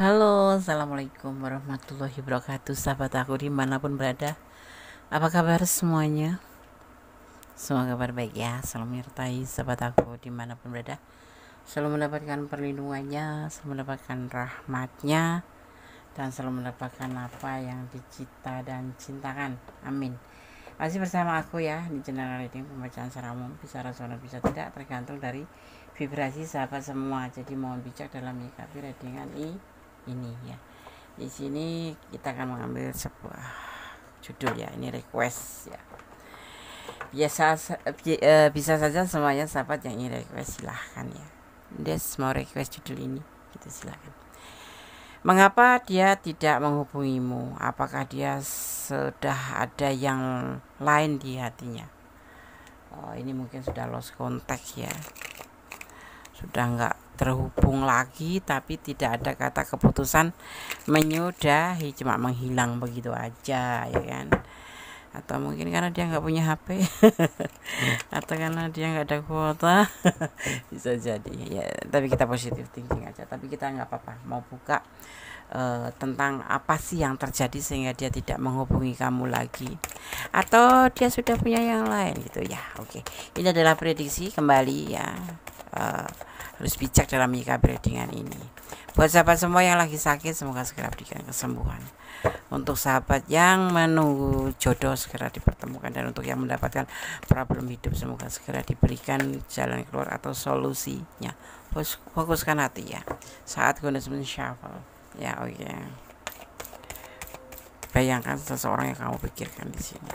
Halo, assalamualaikum warahmatullahi wabarakatuh. Sahabat aku dimanapun berada, apa kabar semuanya? Semoga kabar baik ya. Selalu menyertai sahabat aku dimanapun berada, selalu mendapatkan perlindungannya, selalu mendapatkan rahmatnya, dan selalu mendapatkan apa yang dicita dan cintakan. Amin. Masih bersama aku ya di channel reading pembacaan secara umum, bisa rasional bisa tidak, tergantung dari vibrasi sahabat semua. Jadi mohon bijak dalam menyikapi readingan ini ya. Di sini kita akan mengambil sebuah judul ya, ini request ya. Bisa saja semuanya sahabat yang ingin request silahkan ya. Des mau request judul ini, gitu silahkan. Mengapa dia tidak menghubungimu? Apakah dia sudah ada yang lain di hatinya? Oh, ini mungkin sudah lost contact ya, sudah nggak terhubung lagi, tapi tidak ada kata keputusan menyudahi, cuma menghilang begitu aja ya kan. Atau mungkin karena dia nggak punya HP atau karena dia nggak ada kuota bisa jadi ya, tapi kita positive thinking aja. Tapi kita nggak apa-apa mau buka tentang apa sih yang terjadi sehingga dia tidak menghubungi kamu lagi, atau dia sudah punya yang lain gitu ya. Oke, ini adalah prediksi kembali ya. Harus bijak dalam menyikapi readingan ini. Buat sahabat semua yang lagi sakit, semoga segera diberikan kesembuhan. Untuk sahabat yang menunggu jodoh, segera dipertemukan. Dan untuk yang mendapatkan problem hidup, semoga segera diberikan jalan keluar atau solusinya. Fokuskan hati ya saat Gunasman Shuffle ya. Oke, bayangkan seseorang yang kamu pikirkan di sini.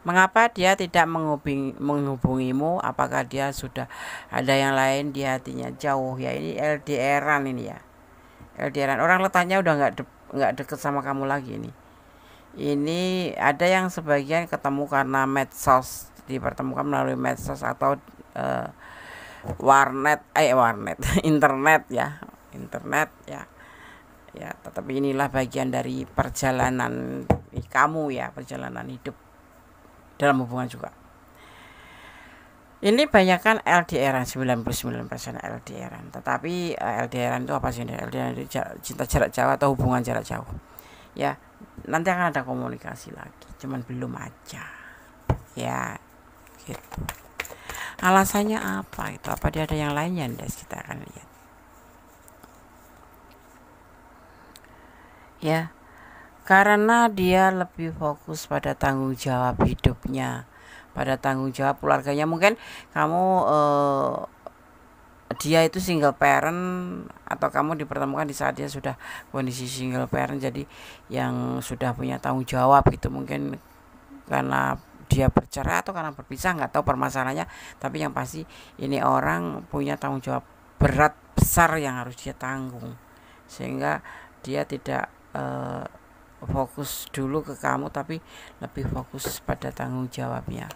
Mengapa dia tidak menghubungimu? Apakah dia sudah ada yang lain di hatinya? Jauh ya, ini LDRan ini ya. LDRan, orang letaknya udah nggak deket sama kamu lagi ini. Ini ada yang sebagian ketemu karena medsos, dipertemukan melalui medsos atau warnet internet ya. Ya, tetapi inilah bagian dari perjalanan kamu ya, perjalanan hidup dalam hubungan juga. Ini banyakkan LDRan, 99% LDRan. Tetapi LDRan itu apa sih? LDRan itu cinta jarak jauh atau hubungan jarak jauh. Ya, nanti akan ada komunikasi lagi, cuman belum aja. Ya, gitu. Alasannya apa itu? Apa dia ada yang lainnya? Kita akan lihat. Ya, karena dia lebih fokus pada tanggung jawab hidupnya, pada tanggung jawab keluarganya. Mungkin kamu dia itu single parent, atau kamu dipertemukan di saat dia sudah kondisi single parent, jadi yang sudah punya tanggung jawab gitu. Mungkin karena dia bercerai atau karena berpisah, nggak tahu permasalahannya, tapi yang pasti ini orang punya tanggung jawab berat besar yang harus dia tanggung, sehingga dia tidak fokus dulu ke kamu, tapi lebih fokus pada tanggung jawabnya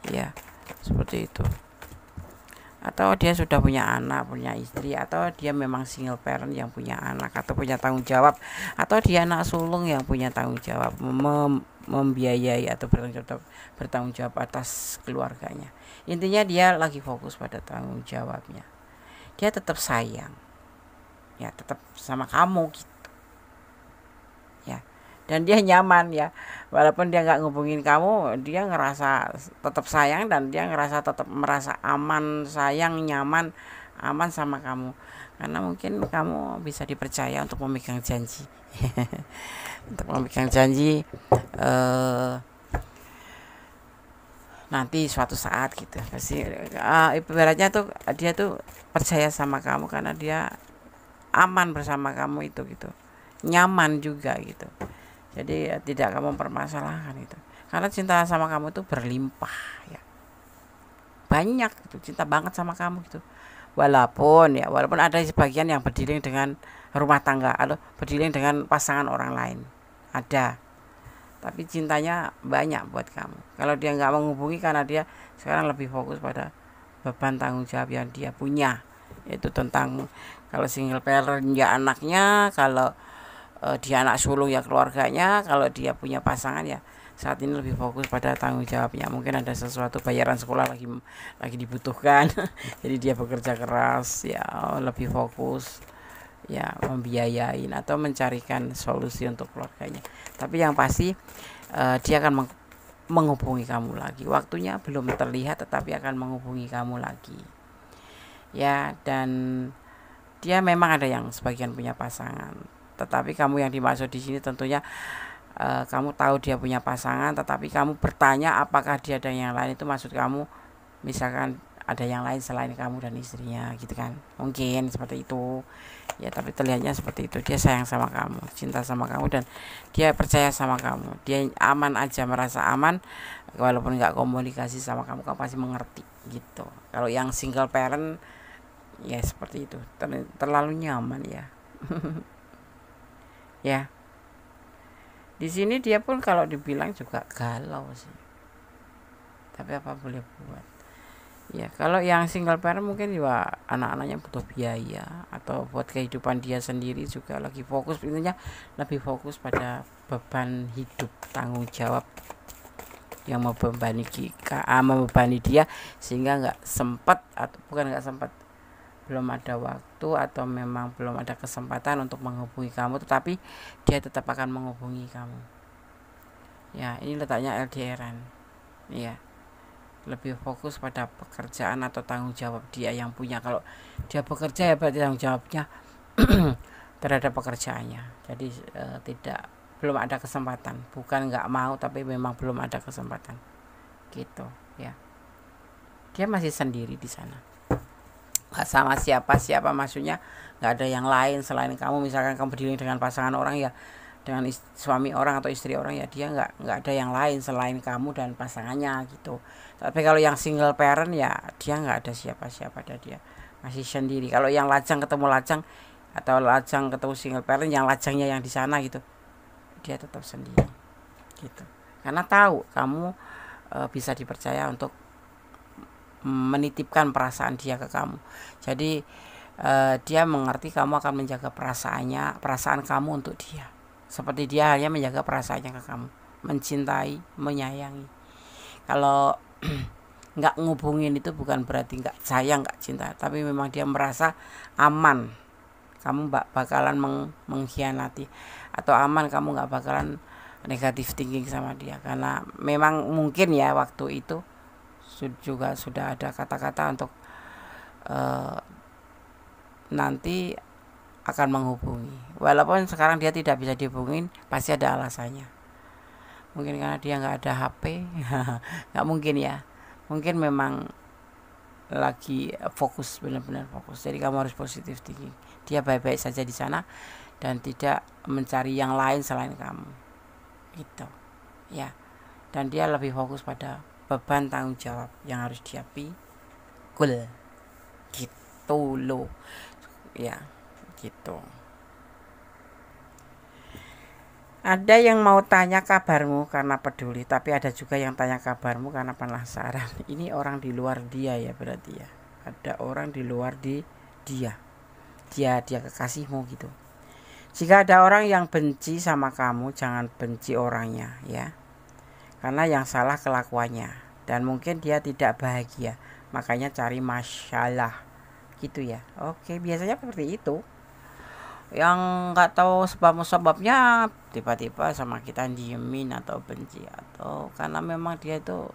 ya, seperti itu. Atau dia sudah punya anak, punya istri, atau dia memang single parent yang punya anak atau punya tanggung jawab, atau dia anak sulung yang punya tanggung jawab membiayai atau bertanggung jawab atas keluarganya. Intinya dia lagi fokus pada tanggung jawabnya. Dia tetap sayang ya, tetap sama kamu gitu ya, dan dia nyaman ya, walaupun dia nggak ngubungin kamu, dia ngerasa tetap sayang, dan dia ngerasa tetap merasa aman, sayang, nyaman, aman sama kamu, karena mungkin kamu bisa dipercaya untuk memegang janji untuk memegang janji nanti suatu saat gitu pasti. Ibaratnya tuh dia tuh percaya sama kamu karena dia aman bersama kamu itu gitu, nyaman juga gitu. Jadi tidak kamu permasalahkan itu, karena cinta sama kamu itu berlimpah ya, banyak gitu, cinta banget sama kamu gitu. Walaupun ada sebagian yang berdiling dengan rumah tangga atau berdiling dengan pasangan orang lain, ada, tapi cintanya banyak buat kamu. Kalau dia nggak menghubungi karena dia sekarang lebih fokus pada beban tanggung jawab yang dia punya, itu tentang, kalau single parent ya anaknya, kalau dia anak sulung ya keluarganya, kalau dia punya pasangan ya saat ini lebih fokus pada tanggung jawabnya. Mungkin ada sesuatu, bayaran sekolah lagi dibutuhkan jadi dia bekerja keras ya, lebih fokus ya membiayain atau mencarikan solusi untuk keluarganya. Tapi yang pasti dia akan menghubungi kamu lagi. Waktunya belum terlihat tetapi akan menghubungi kamu lagi. Ya, dan dia memang ada yang sebagian punya pasangan. Tetapi kamu yang dimaksud di sini tentunya kamu tahu dia punya pasangan, tetapi kamu bertanya apakah dia ada yang lain, itu maksud kamu misalkan ada yang lain selain kamu dan istrinya gitu kan, mungkin seperti itu ya. Tapi terlihatnya seperti itu, dia sayang sama kamu, cinta sama kamu, dan dia percaya sama kamu, dia aman aja, merasa aman walaupun nggak komunikasi sama kamu, kamu pasti mengerti gitu. Kalau yang single parent ya seperti itu, terlalu nyaman ya. Ya, di sini dia pun kalau dibilang juga galau sih, tapi apa boleh buat. Ya, kalau yang single parent mungkin juga anak-anaknya butuh biaya atau buat kehidupan dia sendiri juga lagi fokus, intinya lebih fokus pada beban hidup, tanggung jawab yang membebani dia, sehingga nggak sempat, atau bukan nggak sempat, belum ada waktu atau memang belum ada kesempatan untuk menghubungi kamu, tetapi dia tetap akan menghubungi kamu. Ya, ini letaknya LDRan. Ya, lebih fokus pada pekerjaan atau tanggung jawab dia yang punya. Kalau dia bekerja ya berarti tanggung jawabnya terhadap pekerjaannya. Jadi belum ada kesempatan, bukan nggak mau tapi memang belum ada kesempatan gitu ya. Dia masih sendiri di sana, nggak sama siapa maksudnya nggak ada yang lain selain kamu. Misalkan kamu berdiri dengan pasangan orang ya, dengan suami orang atau istri orang ya, dia nggak ada yang lain selain kamu dan pasangannya gitu. Tapi kalau yang single parent ya dia nggak ada siapa-siapa, dia masih sendiri. Kalau yang lajang ketemu lajang atau lajang ketemu single parent, yang lajangnya yang di sana gitu, dia tetap sendiri gitu, karena tahu kamu bisa dipercaya untuk menitipkan perasaan dia ke kamu. Jadi dia mengerti kamu akan menjaga perasaan kamu untuk dia, seperti dia hanya menjaga perasaannya ke kamu, mencintai, menyayangi. Kalau nggak ngubungin itu bukan berarti nggak sayang, nggak cinta, tapi memang dia merasa aman kamu bakalan mengkhianati, atau aman kamu nggak bakalan negatif thinking sama dia, karena memang mungkin ya waktu itu juga sudah ada kata-kata untuk nanti akan menghubungi. Walaupun sekarang dia tidak bisa dihubungin, pasti ada alasannya. Mungkin karena dia nggak ada HP, nggak mungkin ya. Mungkin memang lagi fokus, benar-benar fokus. Jadi kamu harus positif thinking. Dia baik-baik saja di sana dan tidak mencari yang lain selain kamu. Gitu. Ya. Dan dia lebih fokus pada beban tanggung jawab yang harus dia pikul. Gitu loh. Ya, gitu. Ada yang mau tanya kabarmu karena peduli, tapi ada juga yang tanya kabarmu karena penasaran. Ini orang di luar dia ya berarti ya. Ada orang di luar dia. Dia kekasihmu gitu. Jika ada orang yang benci sama kamu, jangan benci orangnya ya. Karena yang salah kelakuannya dan mungkin dia tidak bahagia. Makanya cari masalah gitu ya. Oke, biasanya seperti itu. Yang nggak tahu sebabnya tiba-tiba sama kita diemin atau benci, atau karena memang dia itu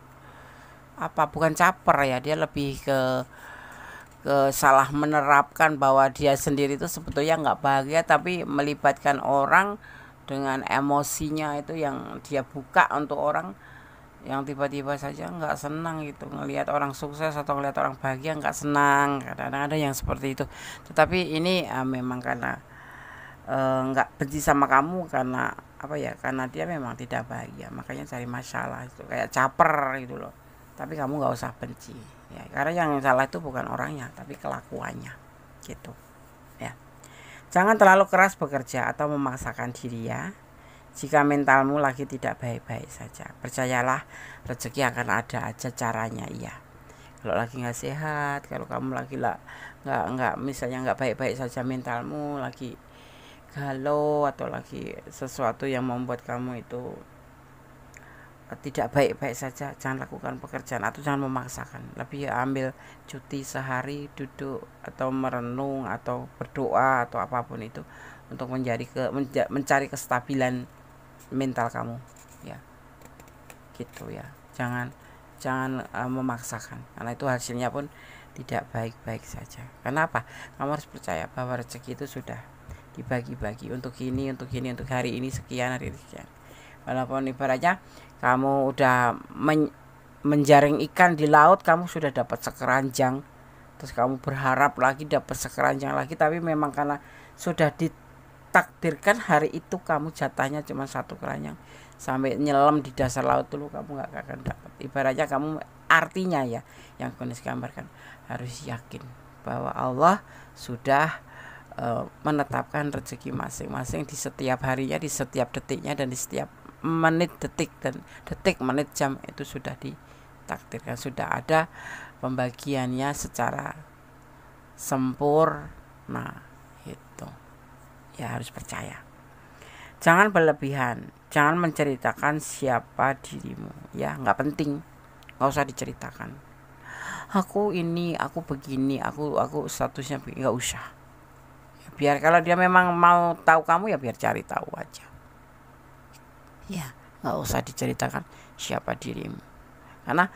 bukan caper ya, dia lebih ke salah menerapkan bahwa dia sendiri itu sebetulnya nggak bahagia, tapi melibatkan orang dengan emosinya itu yang dia buka untuk orang yang tiba-tiba saja nggak senang gitu, ngelihat orang sukses atau ngelihat orang bahagia nggak senang. Kadang-kadang ada yang seperti itu, tetapi ini memang karena nggak benci sama kamu karena karena dia memang tidak bahagia, makanya cari masalah itu kayak caper gitu loh. Tapi kamu nggak usah benci ya, karena yang salah itu bukan orangnya tapi kelakuannya gitu ya. Jangan terlalu keras bekerja atau memaksakan diri ya. Jika mentalmu lagi tidak baik-baik saja, percayalah rezeki akan ada aja caranya ya. Kalau lagi nggak sehat, kalau kamu lagi nggak misalnya nggak baik-baik saja mentalmu, lagi galau atau lagi sesuatu yang membuat kamu itu tidak baik-baik saja, jangan lakukan pekerjaan atau jangan memaksakan. Lebih ambil cuti sehari, duduk atau merenung atau berdoa atau apapun itu untuk mencari kestabilan mental kamu, ya gitu ya. Jangan memaksakan, karena itu hasilnya pun tidak baik-baik saja. Kenapa? Kamu harus percaya bahwa rezeki itu sudah dibagi-bagi untuk ini, untuk hari ini sekian, hari ini sekian. Walaupun ibaratnya kamu udah menjaring ikan di laut, kamu sudah dapat sekeranjang, terus kamu berharap lagi dapat sekeranjang lagi, tapi memang karena sudah ditakdirkan hari itu kamu jatahnya cuma satu keranjang, sampai nyelam di dasar laut dulu kamu nggak akan dapat. Ibaratnya kamu, artinya ya, yang Kunis gambarkan, harus yakin bahwa Allah sudah menetapkan rezeki masing-masing di setiap harinya, di setiap detiknya, dan di setiap menit detik dan detik menit jam itu sudah ditakdirkan, sudah ada pembagiannya secara sempurna. Itu ya, harus percaya. Jangan berlebihan, jangan menceritakan siapa dirimu, ya nggak penting, nggak usah diceritakan. Aku ini, aku begini, aku statusnya begini, nggak usah. Biar kalau dia memang mau tahu kamu, ya biar cari tahu aja, ya nggak usah diceritakan siapa dirimu, karena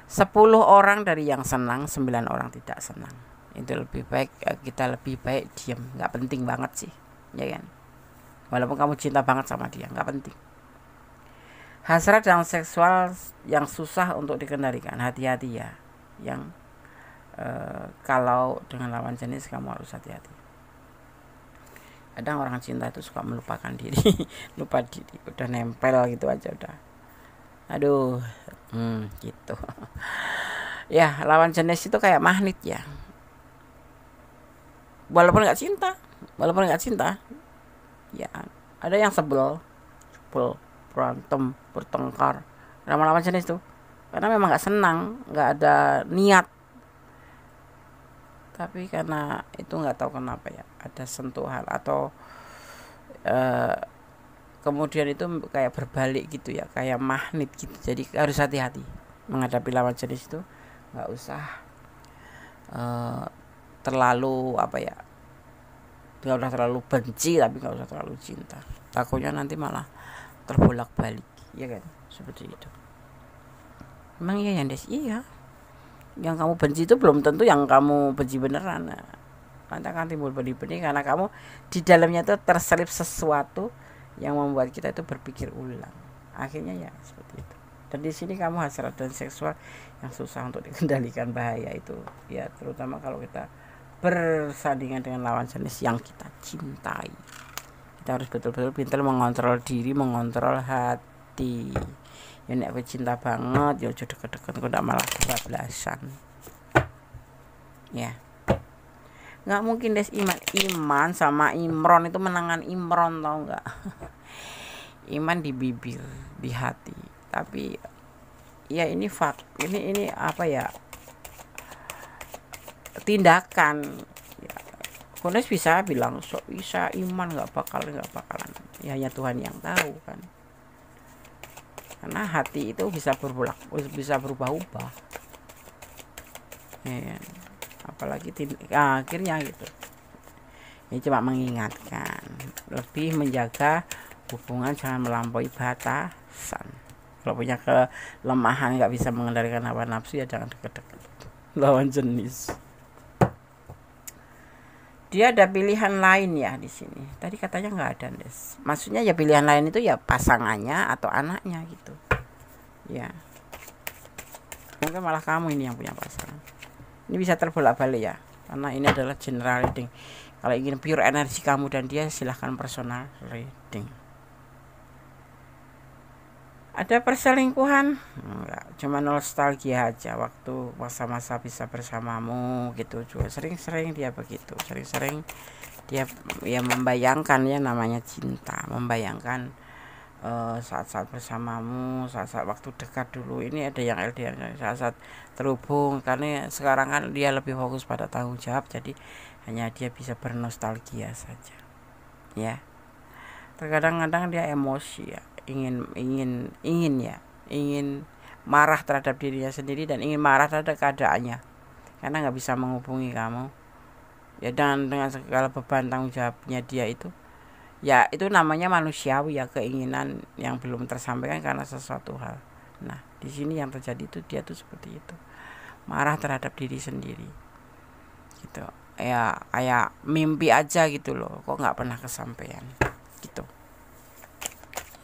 10 orang dari yang senang, 9 orang tidak senang. Itu lebih baik, kita lebih baik diam, nggak penting banget sih, ya kan, walaupun kamu cinta banget sama dia, nggak penting. Hasrat dan seksual yang susah untuk dikendalikan, hati-hati ya, yang kalau dengan lawan jenis kamu harus hati-hati. Kadang orang cinta itu suka melupakan diri lupa diri, udah nempel gitu aja udah, aduh, gitu. Ya, lawan jenis itu kayak magnet ya, walaupun nggak cinta, ya ada yang sebel, berantem, bertengkar sama lawan jenis tuh, karena memang nggak senang, nggak ada niat, tapi karena itu nggak tahu kenapa ya, ada sentuhan atau kemudian itu kayak berbalik gitu ya, kayak magnet gitu. Jadi harus hati-hati menghadapi lawan jenis itu, nggak usah terlalu nggak usah terlalu benci, tapi nggak usah terlalu cinta, takutnya nanti malah terbolak-balik, ya kan, seperti itu. Emang iya ya Des? Iya, yang kamu benci itu belum tentu yang kamu benci beneran. Nanti akan timbul benih-benih karena kamu di dalamnya itu terselip sesuatu yang membuat kita itu berpikir ulang. Akhirnya ya seperti itu. Dan di sini kamu hasrat dan seksual yang susah untuk dikendalikan, bahaya itu ya, terutama kalau kita bersandingan dengan lawan jenis yang kita cintai. Kita harus betul-betul pintar mengontrol diri, mengontrol hati. Ya nek aku cinta banget, ya aja deket-deket, kok ndak malah kebablasan. Ya. Nggak mungkin Des, Iman sama Imron itu menangan Imron, tau nggak? Iman di bibir, di hati, tapi ya ini ini apa ya, tindakan ya. Kunis bisa bilang sok bisa Iman nggak bakalan, ya hanya Tuhan yang tahu kan, karena hati itu bisa berubah-ubah ya. Apalagi akhirnya gitu. Ini cuma mengingatkan, lebih menjaga hubungan, jangan melampaui batasan. Kalau punya kelemahan nggak bisa mengendalikan hawa nafsu, ya jangan deket-deket lawan jenis. Dia ada pilihan lain ya di sini. Tadi katanya nggak ada, Des. Maksudnya ya pilihan lain itu ya pasangannya atau anaknya gitu. Ya. Mungkin malah kamu ini yang punya pasangan. Ini bisa terbolak-balik ya, karena ini adalah general reading. Kalau ingin pure energi kamu dan dia, silahkan personal reading. Ada perselingkuhan? Enggak, cuma nostalgia aja waktu masa-masa bisa bersamamu gitu. Juga sering-sering dia begitu, sering-sering dia ya membayangkan, ya namanya cinta, membayangkan saat-saat bersamamu, saat-saat waktu dekat dulu. Ini ada yang LDR, saat-saat terhubung, karena sekarang kan dia lebih fokus pada tanggung jawab, jadi hanya dia bisa bernostalgia saja ya. Terkadang-kadang dia emosi ya, ingin ya, ingin marah terhadap dirinya sendiri dan ingin marah terhadap keadaannya karena nggak bisa menghubungi kamu ya, dengan segala beban tanggung jawabnya dia itu ya, itu namanya manusiawi ya, keinginan yang belum tersampaikan karena sesuatu hal. Nah di sini yang terjadi itu dia tuh seperti itu, marah terhadap diri sendiri gitu ya, kayak mimpi aja gitu loh, kok nggak pernah kesampaian gitu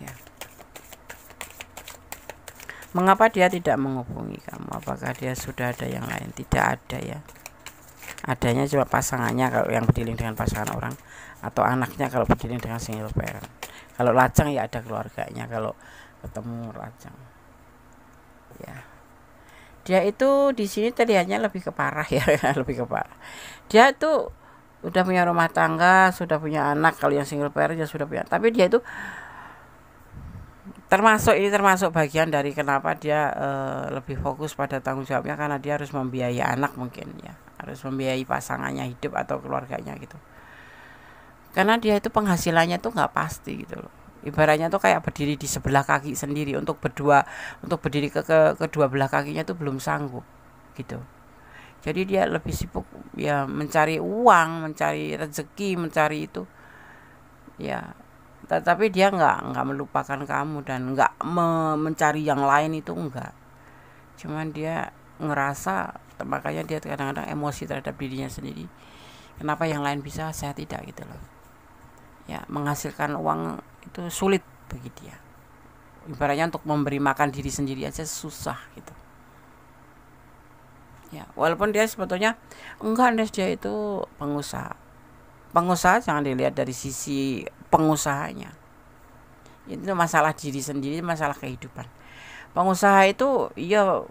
ya. Mengapa dia tidak menghubungi kamu? Apakah dia sudah ada yang lain? Tidak ada ya, adanya cuma pasangannya kalau yang berdiri dengan pasangan orang, atau anaknya kalau berdiri dengan single parent. Kalau lajang ya ada keluarganya kalau ketemu lajang ya. Dia itu di sini terlihatnya lebih ke parah ya lebih ke parah. Dia itu udah punya rumah tangga, sudah punya anak, kalau yang single parent ya sudah punya, tapi dia itu termasuk bagian dari kenapa dia lebih fokus pada tanggung jawabnya, karena dia harus membiayai anak mungkin ya, harus membiayai pasangannya hidup atau keluarganya gitu, karena dia itu penghasilannya tuh nggak pasti gitu loh, ibaratnya tuh kayak berdiri di sebelah kaki sendiri, untuk berdiri ke kedua belah kakinya tuh belum sanggup gitu. Jadi dia lebih sibuk ya mencari uang, mencari rezeki, mencari itu ya, tetapi dia nggak melupakan kamu dan nggak mencari yang lain, itu enggak. Cuman dia ngerasa, makanya dia kadang-kadang emosi terhadap dirinya sendiri, kenapa yang lain bisa saya tidak gitu loh ya. Menghasilkan uang itu sulit bagi dia, ibaratnya untuk memberi makan diri sendiri aja susah gitu ya. Walaupun dia sebetulnya enggak, dia itu pengusaha jangan dilihat dari sisi pengusahanya, itu masalah diri sendiri, masalah kehidupan. Pengusaha itu ya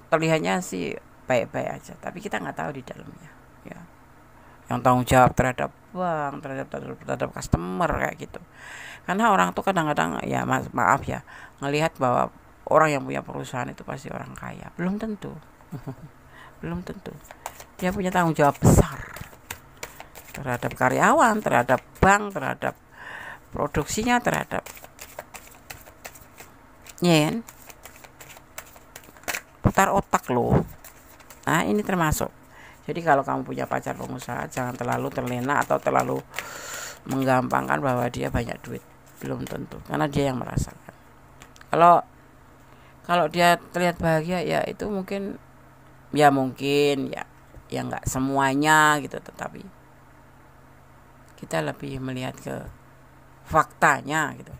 terlihatnya sih baik-baik aja, tapi kita nggak tahu di dalamnya ya, yang tanggung jawab terhadap bank, terhadap customer kayak gitu. Karena orang tuh kadang-kadang ya maaf ya, ngelihat bahwa orang yang punya perusahaan itu pasti orang kaya, belum tentu belum tentu. Dia punya tanggung jawab besar terhadap karyawan, terhadap bank, terhadap produksinya, terhadap yen putar otak loh. Nah ini termasuk. Jadi kalau kamu punya pacar pengusaha, jangan terlalu terlena atau terlalu menggampangkan bahwa dia banyak duit, belum tentu, karena dia yang merasakan. Kalau dia terlihat bahagia ya itu mungkin ya nggak semuanya gitu, tetapi kita lebih melihat ke faktanya gitu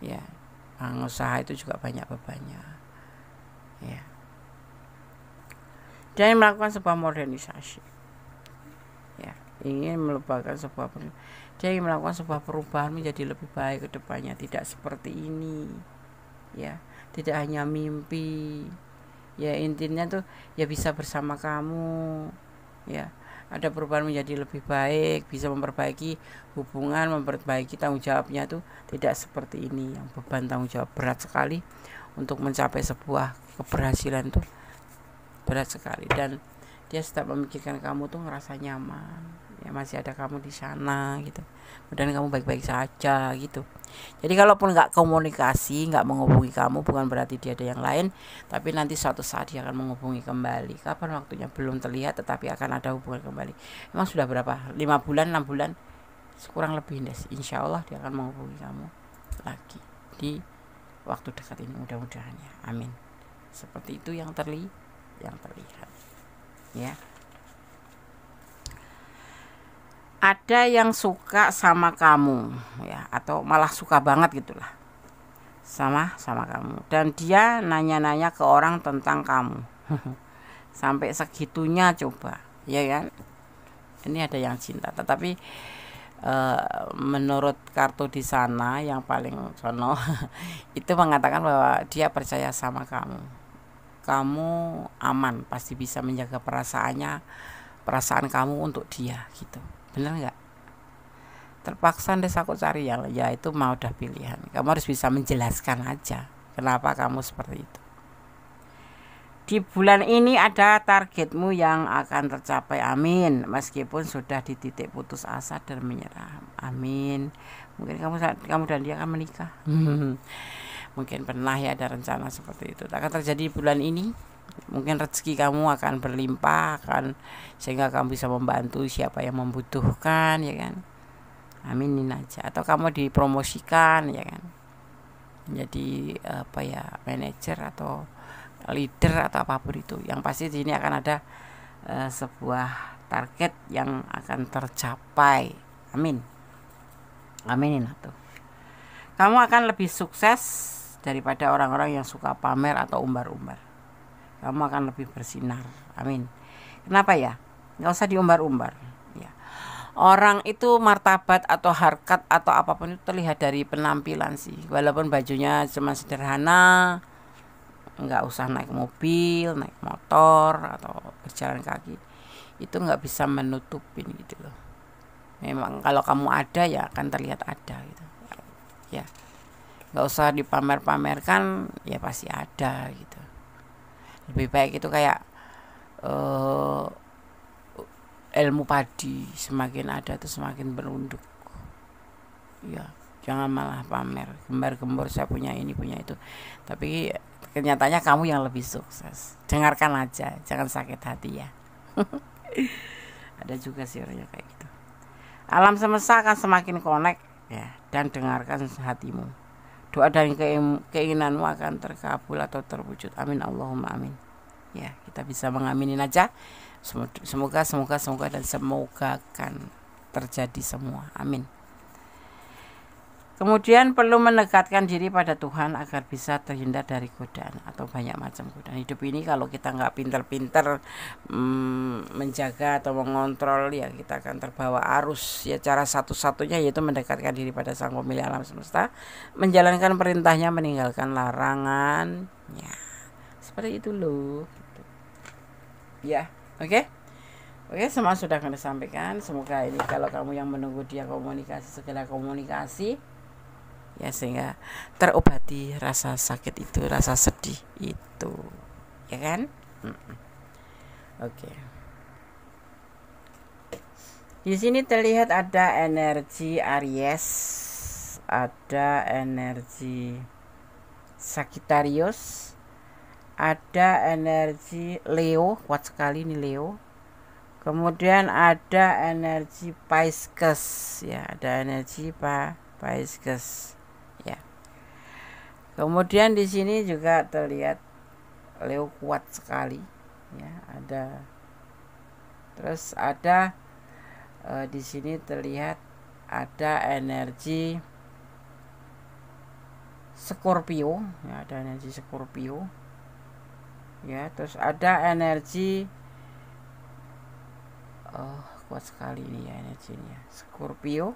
ya. Pengusaha itu juga banyak bebannya ya. Dia melakukan sebuah modernisasi ya, ingin melakukan sebuah perubahan menjadi lebih baik ke depannya, tidak seperti ini ya, tidak hanya mimpi ya, intinya tuh ya bisa bersama kamu ya, ada perubahan menjadi lebih baik, bisa memperbaiki hubungan, memperbaiki tanggung jawabnya tuh tidak seperti ini yang beban tanggung jawab berat sekali. Untuk mencapai sebuah keberhasilan tuh berat sekali, dan dia sedang memikirkan kamu tuh ngerasa nyaman ya, masih ada kamu di sana gitu, dan kamu baik-baik saja gitu. Jadi kalaupun nggak komunikasi, nggak menghubungi kamu, bukan berarti dia ada yang lain, tapi nanti suatu saat dia akan menghubungi kembali. Kapan waktunya belum terlihat, tetapi akan ada hubungan kembali. Emang sudah berapa? 5 bulan, 6 bulan, kurang lebih deh. Insya Allah dia akan menghubungi kamu lagi di waktu dekat ini, mudah-mudahan ya, amin. Seperti itu yang terlihat ya. Ada yang suka sama kamu ya, atau malah suka banget gitulah sama kamu, dan dia nanya-nanya ke orang tentang kamu sampai segitunya, coba ya kan. Ini ada yang cinta, tetapi menurut kartu di sana yang paling sono itu mengatakan bahwa dia percaya sama kamu aman, pasti bisa menjaga perasaan kamu untuk dia gitu. Bener nggak? Terpaksa deh aku cari yang ya itu mau udah pilihan, kamu harus bisa menjelaskan aja kenapa kamu seperti itu. Di bulan ini ada targetmu yang akan tercapai, amin, meskipun sudah di titik putus asa dan menyerah, amin. Mungkin kamu dan dia akan menikah Mungkin pernah ya ada rencana seperti itu, akan terjadi bulan ini. Mungkin rezeki kamu akan berlimpah, sehingga kamu bisa membantu siapa yang membutuhkan, ya kan. Aminin aja. Atau kamu dipromosikan, ya kan, menjadi manajer atau leader atau apapun itu. Yang pasti di sini akan ada sebuah target yang akan tercapai. Amin. Aminin tuh. Kamu akan lebih sukses daripada orang-orang yang suka pamer atau umbar-umbar. Kamu akan lebih bersinar. Amin. Kenapa ya? Nggak usah diumbar-umbar. Ya. Orang itu martabat atau harkat atau apapun itu terlihat dari penampilan sih. Walaupun bajunya cuma sederhana, nggak usah naik mobil, naik motor atau berjalan kaki, itu nggak bisa menutupin gitu loh. Memang kalau kamu ada ya akan terlihat ada gitu ya. Nggak usah dipamer-pamerkan, ya pasti ada gitu. Lebih baik itu kayak ilmu padi, semakin ada tuh semakin berunduk ya. Jangan malah pamer, gembar-gembor saya punya ini punya itu, tapi kenyataannya kamu yang lebih sukses. Dengarkan aja, jangan sakit hati ya. Ada juga sih orangnya kayak gitu. Alam semesta akan semakin connect ya, dan dengarkan hatimu. Doa dan keinginanmu akan terkabul atau terwujud. Amin Allahumma amin. Ya, kita bisa mengaminin aja. Semoga dan semoga akan terjadi semua. Amin. Kemudian perlu mendekatkan diri pada Tuhan agar bisa terhindar dari godaan atau banyak macam godaan. Hidup ini kalau kita nggak pinter-pinter menjaga atau mengontrol, ya kita akan terbawa arus. Ya cara satu-satunya yaitu mendekatkan diri pada Sang Pemilik alam semesta, menjalankan perintahnya, meninggalkan larangan. Ya, seperti itu loh. Ya, oke. Oke, semua sudah kami sampaikan. Semoga ini kalau kamu yang menunggu dia komunikasi, segala komunikasi ya, sehingga terobati rasa sakit itu, rasa sedih itu, ya kan? Oke. Di sini terlihat ada energi Aries, ada energi Sagittarius, ada energi Leo, kuat sekali nih Leo. Kemudian ada energi Pisces, ya, ada energi Pisces. Ya. Kemudian di sini juga terlihat Leo kuat sekali, ya, ada. Terus ada di sini terlihat ada energi Scorpio, ya, ada energi Scorpio. Ya, terus ada energi kuat sekali ini ya energinya Scorpio.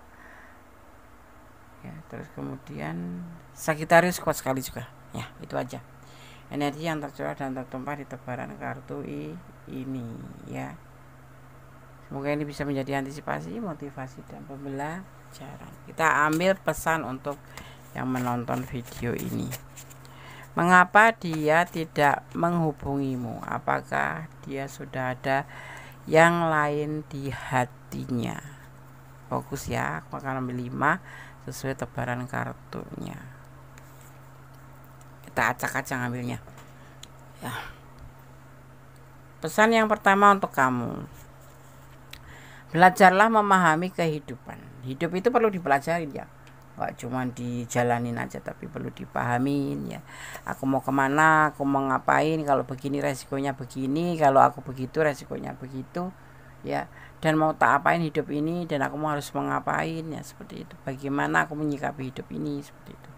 Ya, terus kemudian Sagittarius kuat sekali juga. Ya, itu aja. Energi yang tercurah dan tertumpah di tebaran kartu ini ya. Semoga ini bisa menjadi antisipasi, motivasi dan pembelajaran. Kita ambil pesan untuk yang menonton video ini. Mengapa dia tidak menghubungimu? Apakah dia sudah ada yang lain di hatinya? Fokus ya, aku akan ambil 5 sesuai tebaran kartunya. Kita acak-acak ngambilnya ya. Pesan yang pertama untuk kamu, belajarlah memahami kehidupan. Hidup itu perlu dipelajarin ya, nggak cuma dijalanin aja, tapi perlu dipahamin ya. Aku mau kemana, aku mau ngapain, kalau begini resikonya begini, kalau aku begitu resikonya begitu ya. Dan mau tak apain hidup ini, dan aku mau harus mengapain ya, seperti itu. Bagaimana aku menyikapi hidup ini, seperti itu.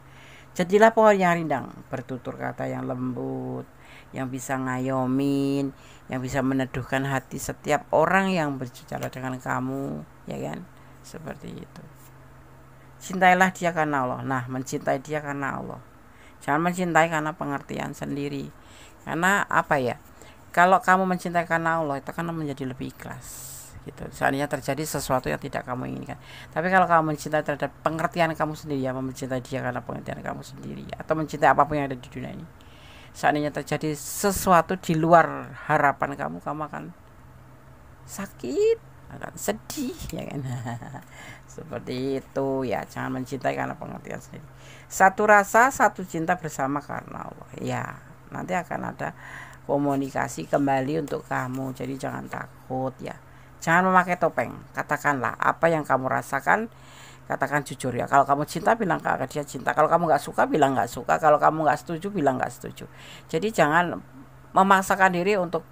Jadilah pohon yang rindang, bertutur kata yang lembut, yang bisa ngayomin, yang bisa meneduhkan hati setiap orang yang berbicara dengan kamu, ya kan? Seperti itu. Cintailah dia karena Allah. Nah, mencintai dia karena Allah. Jangan mencintai karena pengertian sendiri. Karena apa ya? Kalau kamu mencintai karena Allah, itu akan menjadi lebih ikhlas. Gitu. Seandainya terjadi sesuatu yang tidak kamu inginkan. Tapi kalau kamu mencintai terhadap pengertian kamu sendiri, ya, mencintai dia karena pengertian kamu sendiri, atau mencintai apapun yang ada di dunia ini, seandainya terjadi sesuatu di luar harapan kamu akan sakit akan sedih ya kan. Seperti itu ya, jangan mencintai karena pengertian sendiri. Satu rasa, satu cinta bersama karena Allah ya. Nanti akan ada komunikasi kembali untuk kamu, jadi jangan takut ya. Jangan memakai topeng, katakanlah apa yang kamu rasakan, katakan jujur ya. Kalau kamu cinta, bilang ke dia cinta. Kalau kamu nggak suka, bilang nggak suka. Kalau kamu nggak setuju, bilang nggak setuju. Jadi jangan memaksakan diri untuk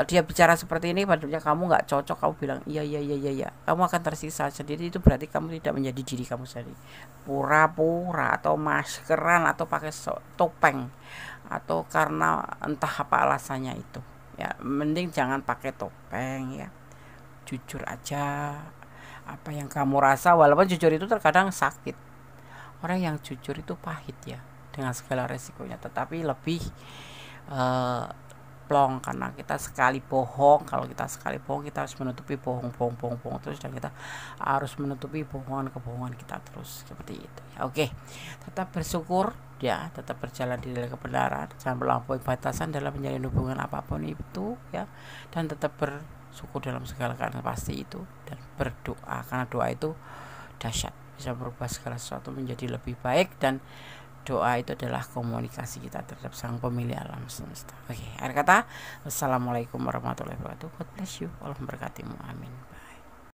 dia bicara seperti ini, padahal kamu nggak cocok, kamu bilang iya iya iya iya iya. Kamu akan tersiksa sendiri. Itu berarti kamu tidak menjadi diri kamu sendiri, pura-pura atau maskeran atau pakai topeng, atau karena entah apa alasannya itu ya. Mending jangan pakai topeng ya, jujur aja apa yang kamu rasa. Walaupun jujur itu terkadang sakit, orang yang jujur itu pahit ya, dengan segala resikonya, tetapi lebih plong karena kita sekali bohong. Kalau kita sekali bohong, kita harus menutupi bohong terus, dan kita harus menutupi kebohongan kita terus, seperti itu ya. Oke, tetap bersyukur ya, tetap berjalan di dalam kebenaran, jangan melampaui batasan dalam menjalin hubungan apapun itu ya, dan tetap bersyukur dalam segala keadaan pasti itu, dan berdoa karena doa itu dahsyat, bisa merubah segala sesuatu menjadi lebih baik. Dan doa itu adalah komunikasi kita terhadap sang pemilik alam semesta. Oke, akhir kata, wassalamualaikum warahmatullahi wabarakatuh. God bless you. Allah memberkatimu. Amin.